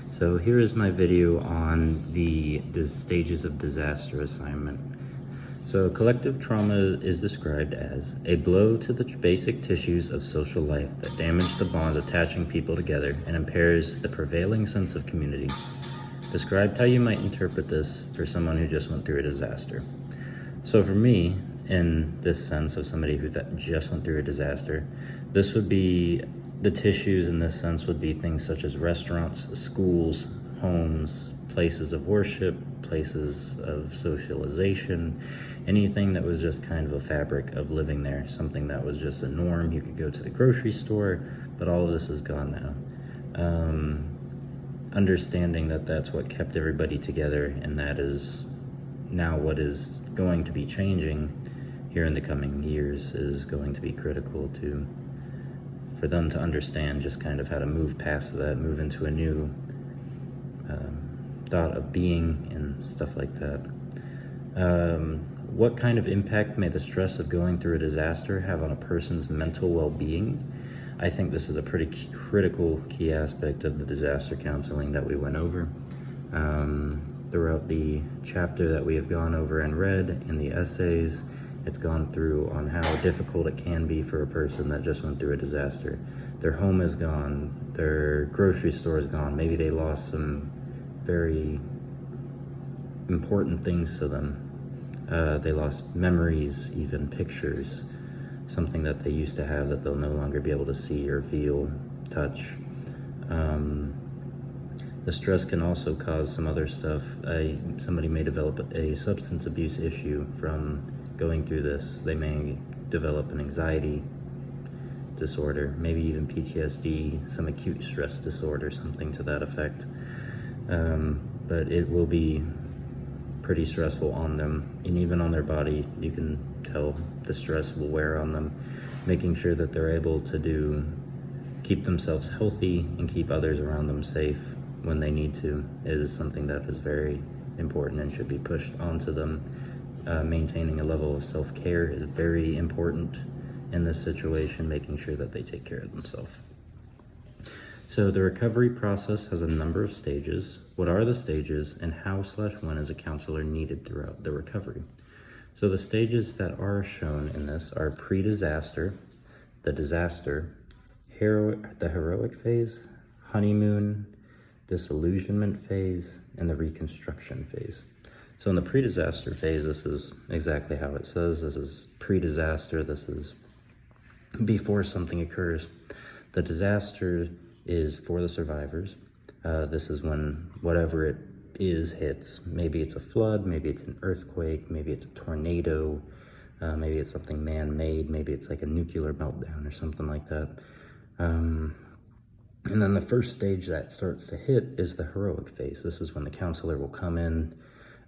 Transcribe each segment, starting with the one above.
So here is my video on the stages of disaster assignment. So collective trauma is described as a blow to the basic tissues of social life that damage the bonds attaching people together and impairs the prevailing sense of community. Describe how you might interpret this for someone who just went through a disaster. So for me, in this sense of somebody who just went through a disaster, this would be, the tissues in this sense would be things such as restaurants, schools, homes, places of worship, places of socialization, anything that was just kind of a fabric of living there, something that was just a norm. You could go to the grocery store, but all of this is gone now. Understanding that that's what kept everybody together, and that is now what is going to be changing here in the coming years is going to be critical for them to understand just kind of how to move past that, move into a new thought of being and stuff like that. What kind of impact may the stress of going through a disaster have on a person's mental well-being? I think this is a pretty critical key aspect of the disaster counseling that we went over. Throughout the chapter that we have gone over and read in the essays, it's gone through on how difficult it can be for a person that just went through a disaster. Their home is gone, their grocery store is gone, maybe they lost some very important things to them. They lost memories, even pictures, something that they used to have that they'll no longer be able to see or feel, touch. The stress can also cause some other stuff. Somebody may develop a substance abuse issue from going through this. They may develop an anxiety disorder, maybe even PTSD, some acute stress disorder, something to that effect. But it will be pretty stressful on them, and even on their body. You can tell the stress will wear on them. Making sure that they're able to keep themselves healthy and keep others around them safe when they need to is something that is very important and should be pushed onto them. Maintaining a level of self-care is very important in this situation, making sure that they take care of themselves. So the recovery process has a number of stages. What are the stages, and how/when is a counselor needed throughout the recovery? So the stages that are shown in this are pre-disaster, the disaster, the heroic phase, honeymoon, disillusionment phase, and the reconstruction phase. So in the pre-disaster phase, this is exactly how it says. This is pre-disaster. This is before something occurs. The disaster is for the survivors. This is when whatever it is hits. Maybe it's a flood, maybe it's an earthquake, maybe it's a tornado, maybe it's something man-made, maybe it's like a nuclear meltdown or something like that. And then the first stage that starts to hit is the heroic phase. This is when the counselor will come in.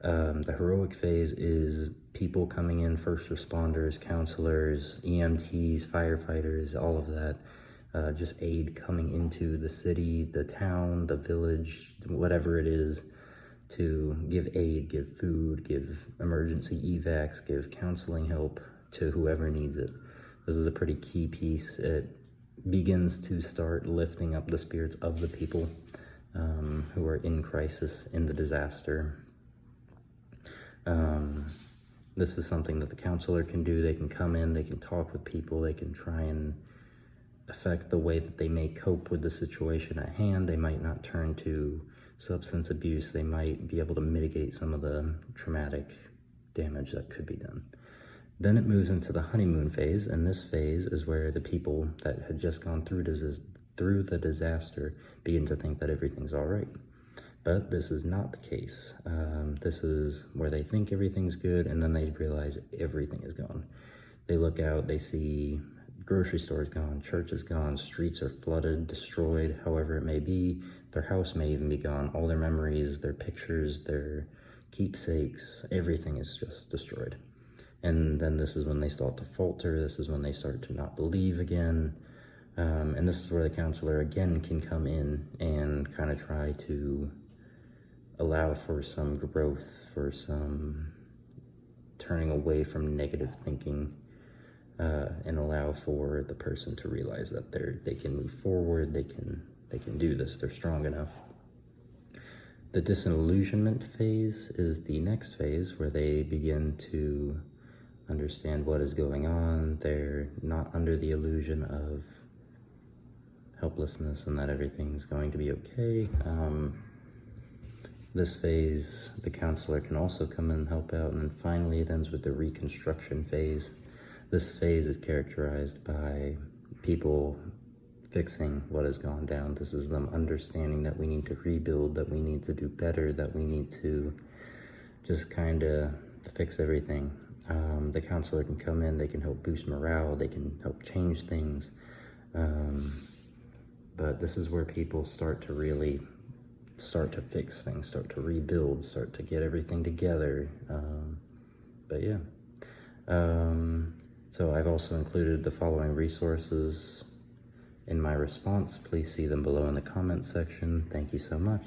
The heroic phase is people coming in, first responders, counselors, EMTs, firefighters, all of that. Just aid coming into the city, the town, the village, whatever it is, to give aid, give food, give emergency evacs, give counseling help to whoever needs it. This is a pretty key piece. It begins to start lifting up the spirits of the people who are in crisis in the disaster. This is something that the counselor can do. They can come in, they can talk with people, they can try and affect the way that they may cope with the situation at hand. They might not turn to substance abuse. They might be able to mitigate some of the traumatic damage that could be done. Then it moves into the honeymoon phase, and this phase is where the people that had just gone through the disaster begin to think that everything's all right. But this is not the case. This is where they think everything's good, and then they realize everything is gone. They look out, they see grocery stores gone, church is gone, streets are flooded, destroyed, however it may be. Their house may even be gone. All their memories, their pictures, their keepsakes, everything is just destroyed. And then this is when they start to falter. This is when they start to not believe again. And this is where the counselor again can come in and kind of try to allow for some growth, for some turning away from negative thinking, and allow for the person to realize that they can move forward, they can do this, they're strong enough. The disillusionment phase is the next phase where they begin to understand what is going on. They're not under the illusion of helplessness and that everything's going to be okay. This phase, the counselor can also come in and help out. And then finally, it ends with the reconstruction phase. This phase is characterized by people fixing what has gone down. This is them understanding that we need to rebuild, that we need to do better, that we need to just kind of fix everything. The counselor can come in, they can help boost morale, they can help change things. But this is where people start to really start to fix things, start to rebuild, start to get everything together. But yeah. So I've also included the following resources in my response. Please see them below in the comment section. Thank you so much.